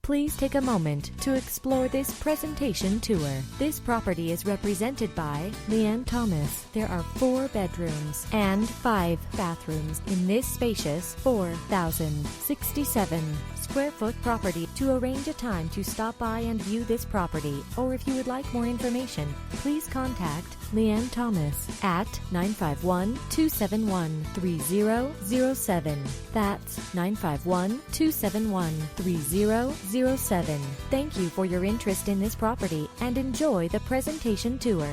Please take a moment to explore this presentation tour. This property is represented by Leanne Thomas. There are 4 bedrooms and 5 bathrooms in this spacious 4,067 square foot property. To arrange a time to stop by and view this property, or if you would like more information, please contact Leanne Thomas at 951-271-3007. That's 951-271-3007. Thank you for your interest in this property and enjoy the presentation tour.